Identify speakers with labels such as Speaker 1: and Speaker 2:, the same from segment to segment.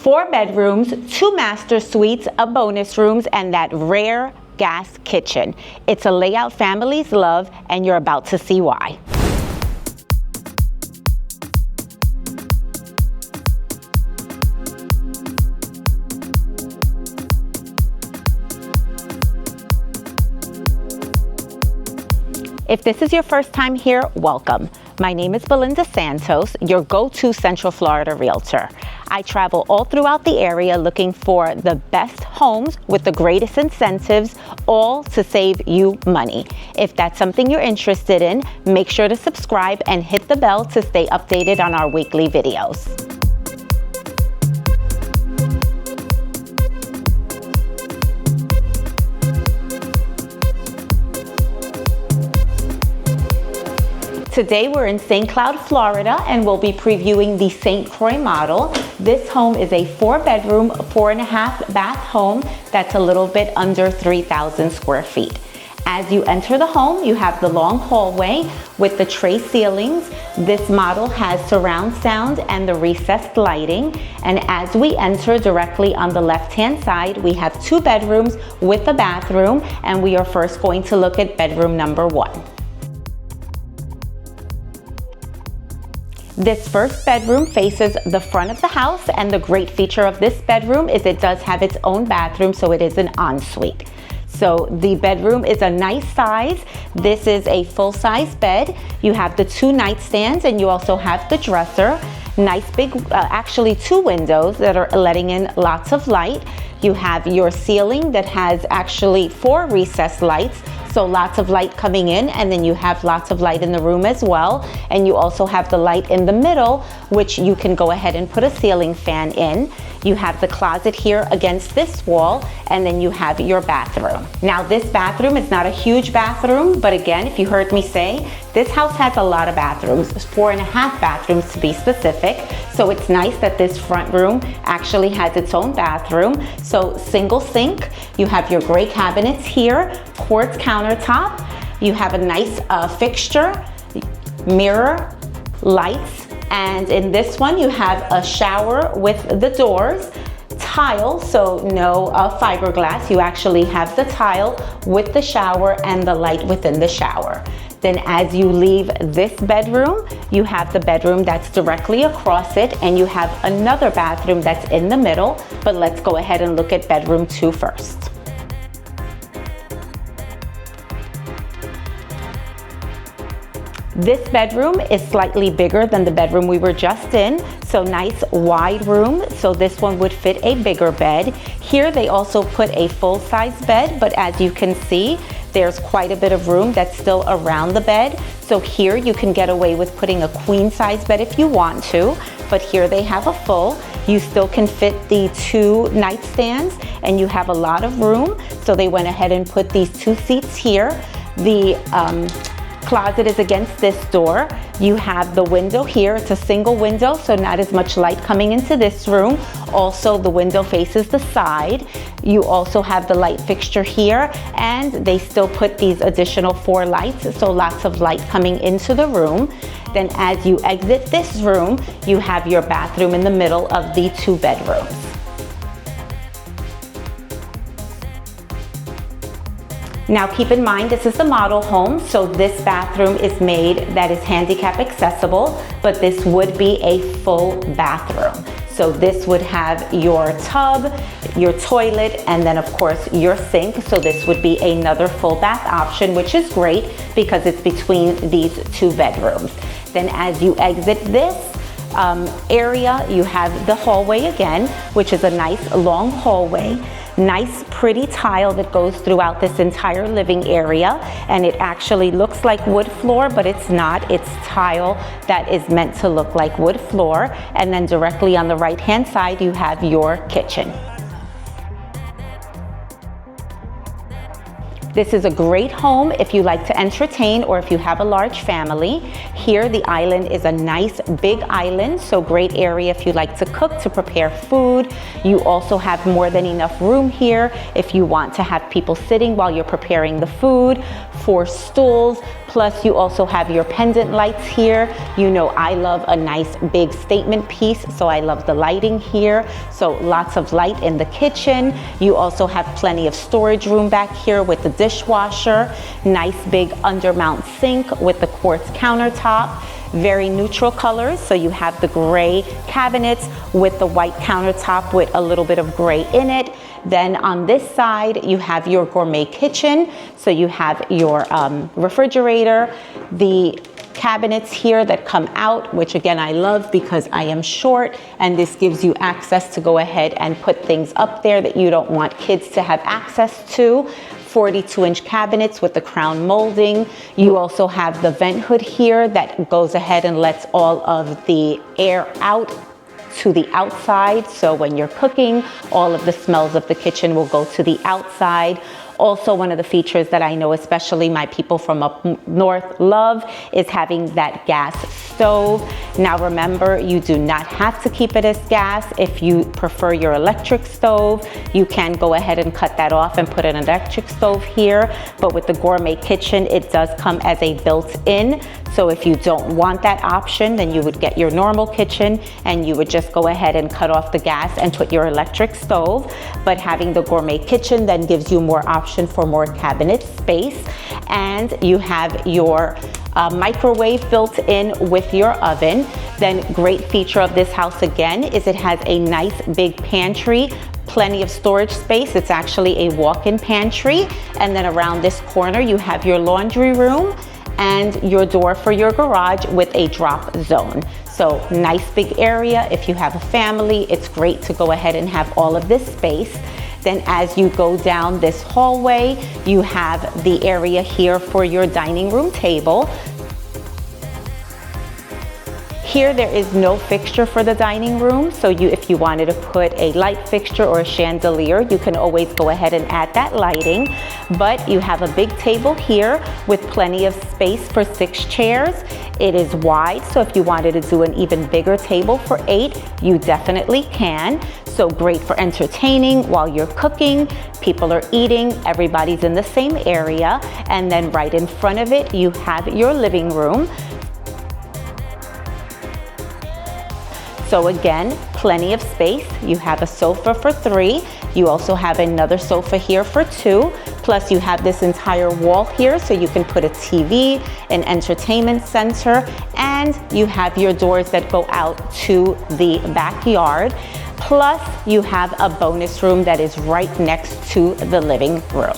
Speaker 1: 4 bedrooms, 2 master suites, a bonus rooms, and that rare gas kitchen. It's a layout families love, and you're about to see why. If this is your first time here, welcome. My name is Belinda Santos, your go-to Central Florida realtor. I travel all throughout the area looking for the best homes with the greatest incentives, all to save you money. If that's something you're interested in, make sure to subscribe and hit the bell to stay updated on our weekly videos. Today we're in St. Cloud, Florida, and we'll be previewing the St. Croix model. This home is a 4-bedroom, 4.5 bath home that's a little bit under 3,000 square feet. As you enter the home, you have the long hallway with the tray ceilings. This model has surround sound and the recessed lighting. And as we enter directly on the left-hand side, we have 2 bedrooms with a bathroom, and we are first going to look at bedroom number 1. This first bedroom faces the front of the house, and the great feature of this bedroom is it does have its own bathroom, so it is an ensuite. So the bedroom is a nice size. This is a full-size bed. You have the 2 nightstands, and you also have the dresser. Nice big, actually 2 windows that are letting in lots of light. You have your ceiling that has actually 4 recessed lights, so lots of light coming in, and then you have lots of light in the room as well. And you also have the light in the middle, which you can go ahead and put a ceiling fan in. You have the closet here against this wall, and then you have your bathroom. Now this bathroom is not a huge bathroom, but again, if you heard me say, this house has a lot of bathrooms, 4.5 bathrooms to be specific. So it's nice that this front room actually has its own bathroom. So single sink, you have your gray cabinets here, quartz countertop, you have a nice fixture, mirror, lights, and in this one you have a shower with the doors, tile, so no fiberglass. You actually have the tile with the shower and the light within the shower. Then as you leave this bedroom, you have the bedroom that's directly across it, and you have another bathroom that's in the middle. But let's go ahead and look at bedroom 2 first. This bedroom is slightly bigger than the bedroom we were just in, so nice wide room, so this one would fit a bigger bed. Here they also put a full-size bed, but as you can see, there's quite a bit of room that's still around the bed. So here you can get away with putting a queen-size bed if you want to, but here they have a full. You still can fit the 2 nightstands, and you have a lot of room, so they went ahead and put these 2 seats here. The closet is against this door. You have the window here. It's a single window, so not as much light coming into this room. Also, the window faces the side. You also have the light fixture here, and they still put these additional 4 lights, so lots of light coming into the room. Then as you exit this room, you have your bathroom in the middle of the 2 bedrooms. Now keep in mind, this is the model home, so this bathroom is made that is handicap accessible, but this would be a full bathroom. So this would have your tub, your toilet, and then of course your sink. So this would be another full bath option, which is great because it's between these 2 bedrooms. Then as you exit this area, you have the hallway again, which is a nice long hallway. Nice pretty tile that goes throughout this entire living area, and it actually looks like wood floor, but it's not. It's tile that is meant to look like wood floor. And then directly on the right hand side you have your kitchen. This is a great home if you like to entertain or if you have a large family. Here the island is a nice big island, so great area if you like to cook, to prepare food. You also have more than enough room here if you want to have people sitting while you're preparing the food. 4 stools, Plus you also have your pendant lights here. You know I love a nice big statement piece, so I love the lighting here. So lots of light in the kitchen. You also have plenty of storage room back here with the dishwasher. Nice big undermount sink with the quartz countertop. Very neutral colors, so you have the gray cabinets with the white countertop with a little bit of gray in it. Then on this side, you have your gourmet kitchen. So you have your refrigerator, the cabinets here that come out, which again I love because I am short, and this gives you access to go ahead and put things up there that you don't want kids to have access to. 42-inch cabinets with the crown molding. You also have the vent hood here that goes ahead and lets all of the air out to the outside. So when you're cooking, all of the smells of the kitchen will go to the outside. Also, one of the features that I know especially my people from up north love is having that gas stove. Now remember, you do not have to keep it as gas. If you prefer your electric stove, you can go ahead and cut that off and put an electric stove here. But with the gourmet kitchen, it does come as a built-in. So if you don't want that option, then you would get your normal kitchen and you would just go ahead and cut off the gas and put your electric stove. But having the gourmet kitchen then gives you more options for more cabinet space. And you have your microwave built in with your oven. Then great feature of this house again is it has a nice big pantry, plenty of storage space. It's actually a walk-in pantry. And then around this corner you have your laundry room and your door for your garage with a drop zone. So nice big area. If you have a family, it's great to go ahead and have all of this space. Then as you go down this hallway, you have the area here for your dining room table. Here there is no fixture for the dining room, so if you wanted to put a light fixture or a chandelier, you can always go ahead and add that lighting. But you have a big table here with plenty of space for 6 chairs. It is wide, so if you wanted to do an even bigger table for 8, you definitely can. So great for entertaining while you're cooking. People are eating, everybody's in the same area. And then right in front of it, you have your living room. So again, plenty of space. You have a sofa for 3. You also have another sofa here for 2. Plus you have this entire wall here so you can put a TV, an entertainment center, and you have your doors that go out to the backyard. Plus you have a bonus room that is right next to the living room.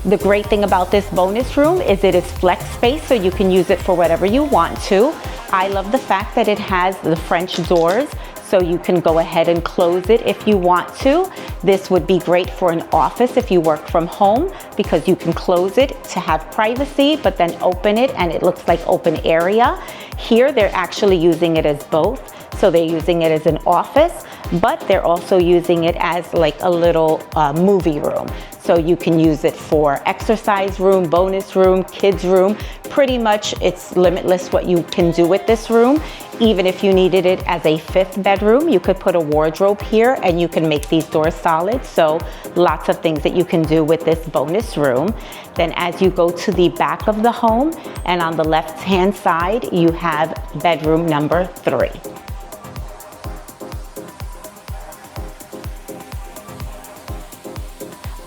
Speaker 1: The great thing about this bonus room is it is flex space, so you can use it for whatever you want to. I love the fact that it has the French doors, so you can go ahead and close it if you want to. This would be great for an office if you work from home because you can close it to have privacy, but then open it and it looks like open area. Here they're actually using it as both. So they're using it as an office, but they're also using it as like a little movie room. So you can use it for exercise room, bonus room, kids room. Pretty much it's limitless what you can do with this room. Even if you needed it as a 5th bedroom, you could put a wardrobe here and you can make these doors solid. So lots of things that you can do with this bonus room. Then as you go to the back of the home and on the left-hand side, you have bedroom number 3.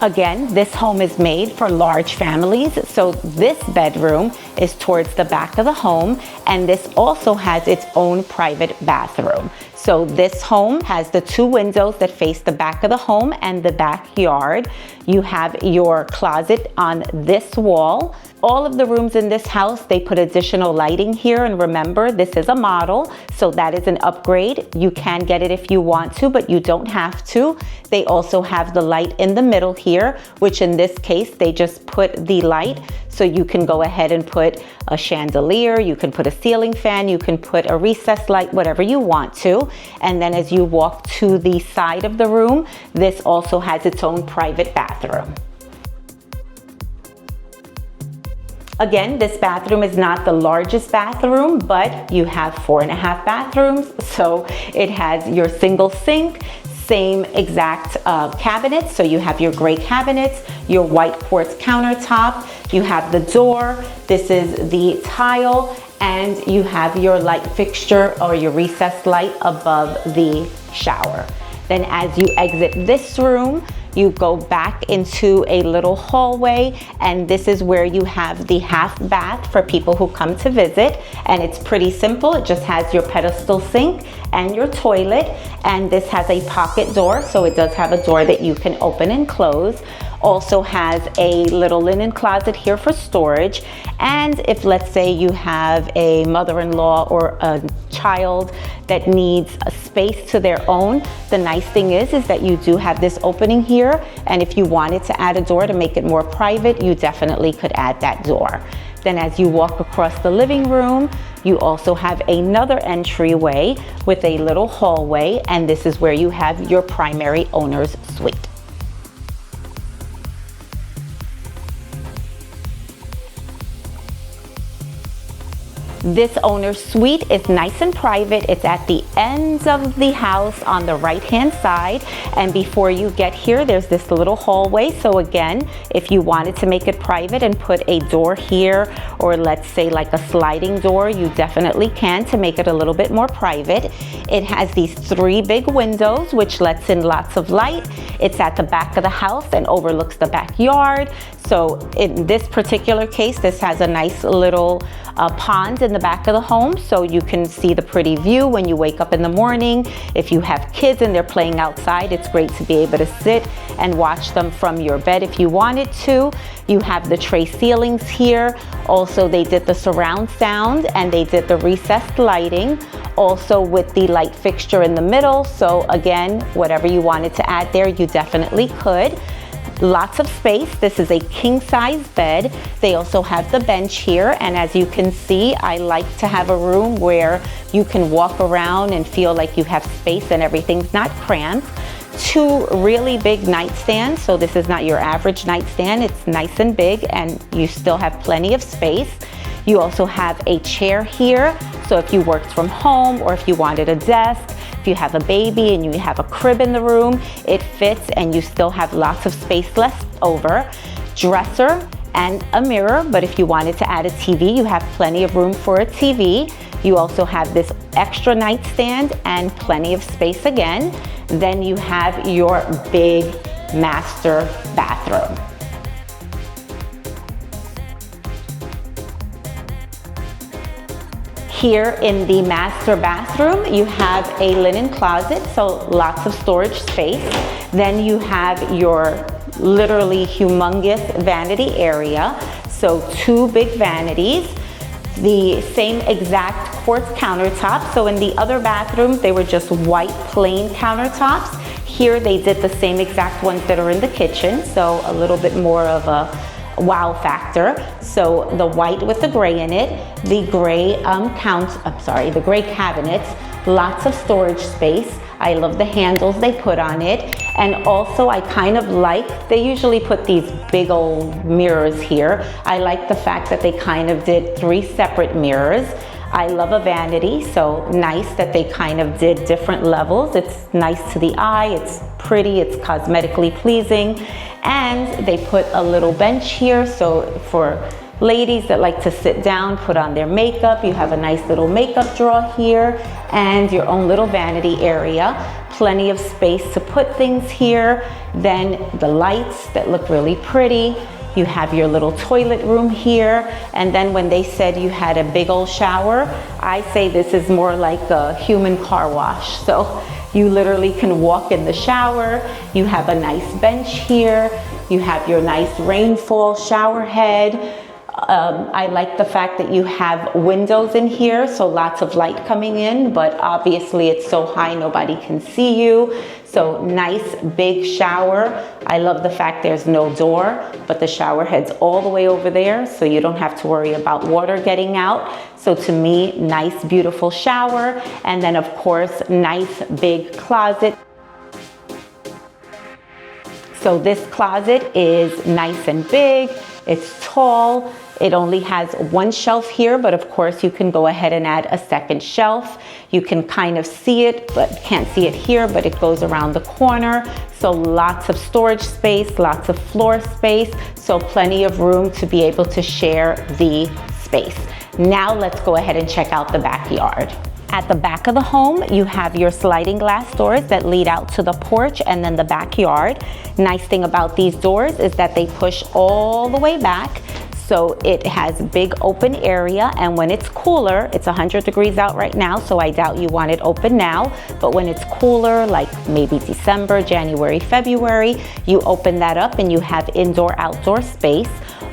Speaker 1: Again, this home is made for large families, so this bedroom is towards the back of the home, and this also has its own private bathroom. So this home has the 2 windows that face the back of the home and the backyard. You have your closet on this wall. All of the rooms in this house, they put additional lighting here, and remember, this is a model, so that is an upgrade. You can get it if you want to, but you don't have to. They also have the light in the middle here, which in this case, they just put the light, so you can go ahead and put a chandelier, you can put a ceiling fan, you can put a recessed light, whatever you want to. And then as you walk to the side of the room, this also has its own private bathroom. Again, this bathroom is not the largest bathroom, but you have 4.5 bathrooms. So it has your single sink, Same exact cabinets. So you have your gray cabinets, your white quartz countertop, you have the door, this is the tile, and you have your light fixture or your recessed light above the shower. Then as you exit this room, you go back into a little hallway, and this is where you have the half bath for people who come to visit. And it's pretty simple. It just has your pedestal sink and your toilet, and this has a pocket door, so it does have a door that you can open and close. Also has a little linen closet here for storage. And if, let's say, you have a mother-in-law or a child that needs a space to their own, the nice thing is that you do have this opening here, and if you wanted to add a door to make it more private, you definitely could add that door. Then as you walk across the living room, you also have another entryway with a little hallway, and this is where you have your primary owner's suite. This owner's suite is nice and private. It's at the ends of the house on the right-hand side. And before you get here, there's this little hallway. So again, if you wanted to make it private and put a door here, or let's say like a sliding door, you definitely can to make it a little bit more private. It has these 3 big windows, which lets in lots of light. It's at the back of the house and overlooks the backyard. So in this particular case, this has a nice little pond in the back of the home, so you can see the pretty view when you wake up in the morning. If you have kids and they're playing outside, it's great to be able to sit and watch them from your bed if you wanted to. You have the tray ceilings here. Also, they did the surround sound and they did the recessed lighting, also with the light fixture in the middle. So again, whatever you wanted to add there, you definitely could. Lots of space. This is a king size bed. They also have the bench here, and as you can see, I like to have a room where you can walk around and feel like you have space and everything's not cramped. 2 really big nightstands, so this is not your average nightstand. It's nice and big and you still have plenty of space. You also have a chair here, so if you worked from home or if you wanted a desk, if you have a baby and you have a crib in the room, it fits and you still have lots of space left over. Dresser and a mirror, but if you wanted to add a TV, you have plenty of room for a TV. You also have this extra nightstand and plenty of space again. Then you have your big master bathroom. Here in the master bathroom, you have a linen closet, so lots of storage space. Then you have your literally humongous vanity area. So 2 big vanities, the same exact quartz countertop. So in the other bathrooms, they were just white plain countertops. Here they did the same exact ones that are in the kitchen, so a little bit more of a wow factor. So the white with the gray in it, the gray the gray cabinets, lots of storage space. I love the handles they put on it. And also I kind of like, they usually put these big old mirrors here. I like the fact that they kind of did 3 separate mirrors. I love a vanity, so nice that they kind of did different levels. It's nice to the eye, it's pretty, it's cosmetically pleasing. And they put a little bench here, so for ladies that like to sit down, put on their makeup, you have a nice little makeup drawer here and your own little vanity area. Plenty of space to put things here. Then the lights that look really pretty. You have your little toilet room here. And then when they said you had a big old shower, I say this is more like a human car wash. So you literally can walk in the shower. You have a nice bench here. You have your nice rainfall shower head. I like the fact that you have windows in here, so lots of light coming in, but obviously it's so high nobody can see you. So nice big shower. I love the fact there's no door, but the shower head's all the way over there, so you don't have to worry about water getting out. So to me, nice beautiful shower. And then of course, nice big closet. So this closet is nice and big. It's tall. It only has one shelf here, but of course you can go ahead and add a second shelf. You can kind of see it, but can't see it here, but it goes around the corner. So lots of storage space, lots of floor space, so plenty of room to be able to share the space. Now let's go ahead and check out the backyard. At the back of the home, you have your sliding glass doors that lead out to the porch and then the backyard. Nice thing about these doors is that they push all the way back. So it has big open area, and when it's cooler, it's 100 degrees out right now, so I doubt you want it open now, but when it's cooler, like maybe December, January, February, you open that up and you have indoor-outdoor space.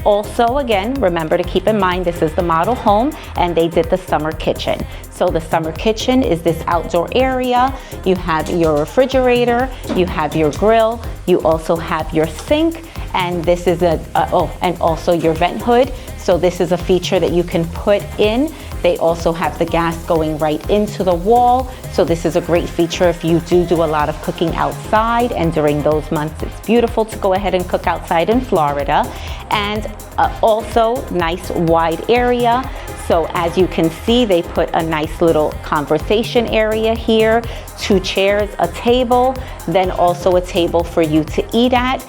Speaker 1: Also, again, remember to keep in mind this is the model home and they did the summer kitchen. So the summer kitchen is this outdoor area. You have your refrigerator, you have your grill, you also have your sink, and this is and also your vent hood. So this is a feature that you can put in. They also have the gas going right into the wall. So this is a great feature if you do a lot of cooking outside, and during those months it's beautiful to go ahead and cook outside in Florida. And also nice wide area. So as you can see, they put a nice little conversation area here, 2 chairs, a table, then also a table for you to eat at.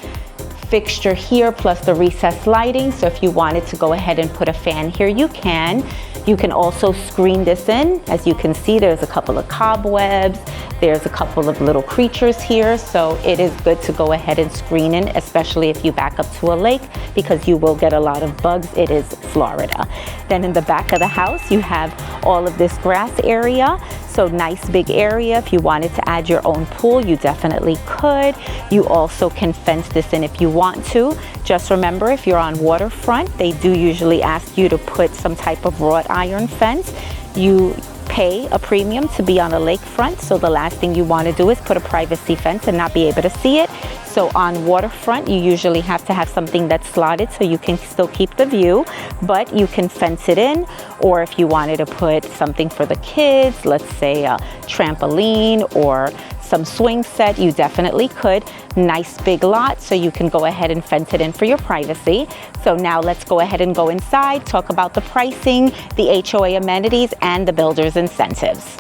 Speaker 1: Fixture here plus the recessed lighting, so if you wanted to go ahead and put a fan here, you can. You can also screen this in. As you can see, there's a couple of cobwebs, there's a couple of little creatures here, so it is good to go ahead and screen in, especially if you back up to a lake, because you will get a lot of bugs. It is Florida. Then in the back of the house, you have all of this grass area. So nice big area. If you wanted to add your own pool, you definitely could. You also can fence this in if you want to. Just remember, if you're on waterfront, they do usually ask you to put some type of wrought iron fence. You pay a premium to be on a lakefront, so the last thing you want to do is put a privacy fence and not be able to see it. So on waterfront, you usually have to have something that's slotted so you can still keep the view, but you can fence it in. Or if you wanted to put something for the kids, let's say a trampoline or some swing set, you definitely could. Nice big lot, so you can go ahead and fence it in for your privacy. So now let's go ahead and go inside, talk about the pricing, the HOA amenities, and the builder's incentives.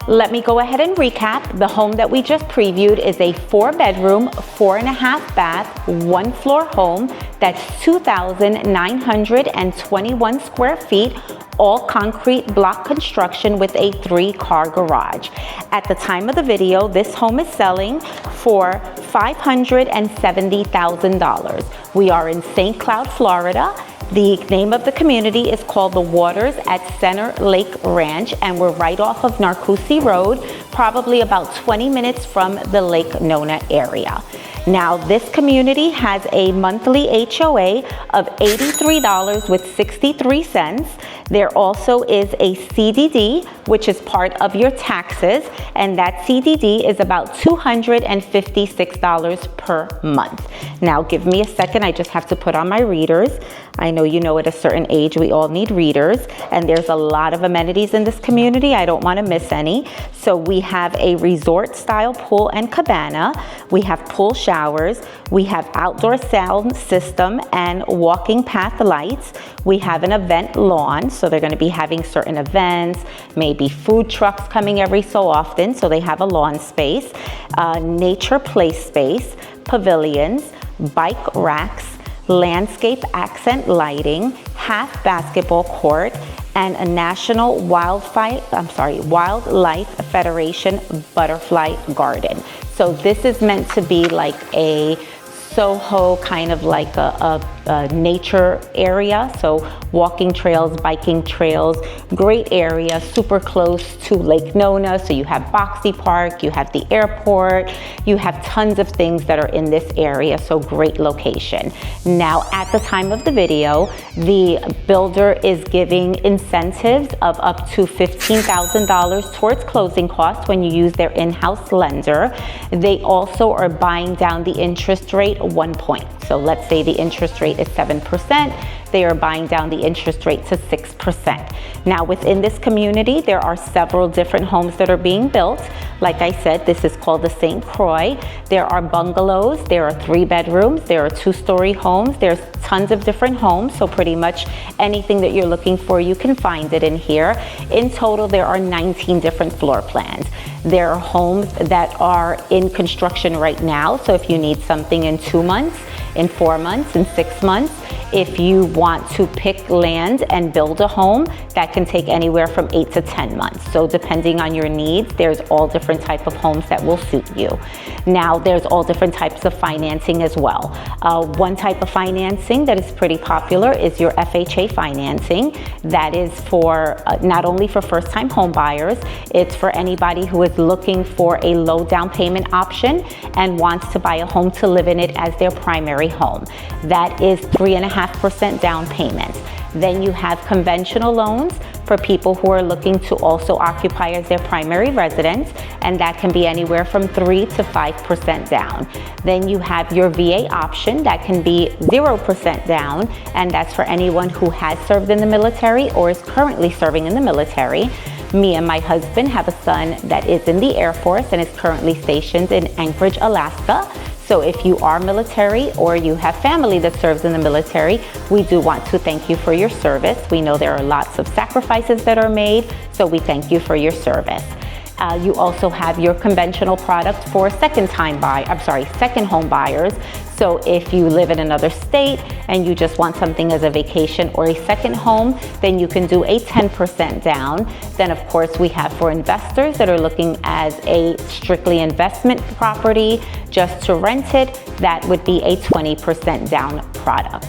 Speaker 1: Let me go ahead and recap. The home that we just previewed is a 4-bedroom, 4.5 bath, 1-floor home that's 2,921 square feet, all concrete block construction with a 3-car garage. At the time of the video, this home is selling for $570,000. We are in St. Cloud, Florida. The name of the community is called The Waters at Center Lake Ranch, and we're right off of Narcoossee Road, probably about 20 minutes from the Lake Nona area. Now, this community has a monthly HOA of $83.63. There also is a CDD, which is part of your taxes, and that CDD is about $256 per month. Now, give me a second. I just have to put on my readers. I know you know at a certain age we all need readers, and there's a lot of amenities in this community. I don't want to miss any. So we have a resort-style pool and cabana. We have pool showers. We have outdoor sound system and walking path lights. We have an event lawn, so they're going to be having certain events, maybe food trucks coming every so often, so they have a lawn space, nature play space, pavilions, bike racks, landscape accent lighting, half basketball court, and a National Wildlife Federation butterfly garden. So this is meant to be like a Soho, kind of like a nature area. So walking trails, biking trails, great area, super close to Lake Nona. So you have Boxy Park, you have the airport, you have tons of things that are in this area. So great location. Now, at the time of the video, the builder is giving incentives of up to $15,000 towards closing costs when you use their in-house lender. They also are buying down the interest rate 1 point. So let's say the interest rate is 7%. They are buying down the interest rate to 6%. Now, within this community, there are several different homes that are being built. Like I said, this is called the St. Croix. There are bungalows, there are 3 bedrooms, there are 2-story homes, there's tons of different homes, so pretty much anything that you're looking for, you can find it in here. In total, there are 19 different floor plans. There are homes that are in construction right now, so if you need something in 2 months, in 4 months, in 6 months, if you want to pick land and build a home, that can take anywhere from 8 to 10 months. So depending on your needs, there's all different type of homes that will suit you. Now, there's all different types of financing as well. One type of financing that is pretty popular is your FHA financing. That is for not only for first-time home buyers, it's for anybody who is looking for a low down payment option and wants to buy a home to live in it as their primary home. That is 3.5% down payment. Then you have conventional loans for people who are looking to also occupy as their primary residence, and that can be anywhere from 3 to 5% down. Then you have your VA option that can be 0% down, and that's for anyone who has served in the military or is currently serving in the military. Me and my husband have a son that is in the Air Force and is currently stationed in Anchorage, Alaska. So if you are military or you have family that serves in the military, we do want to thank you for your service. We know there are lots of sacrifices that are made, so we thank you for your service. You also have your conventional product for second home buyers. So if you live in another state and you just want something as a vacation or a second home, then you can do a 10% down. Then of course we have for investors that are looking as a strictly investment property just to rent it, that would be a 20% down product.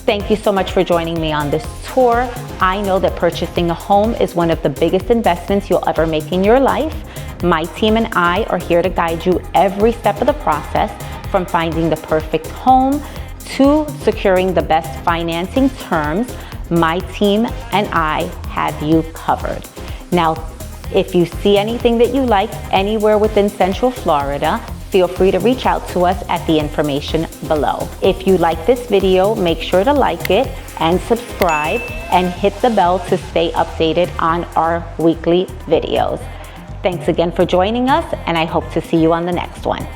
Speaker 1: Thank you so much for joining me on this tour. I know that purchasing a home is one of the biggest investments you'll ever make in your life. My team and I are here to guide you every step of the process, from finding the perfect home to securing the best financing terms. My team and I have you covered. Now, if you see anything that you like anywhere within Central Florida, feel free to reach out to us at the information below. If you like this video, make sure to like it and subscribe and hit the bell to stay updated on our weekly videos. Thanks again for joining us, and I hope to see you on the next one.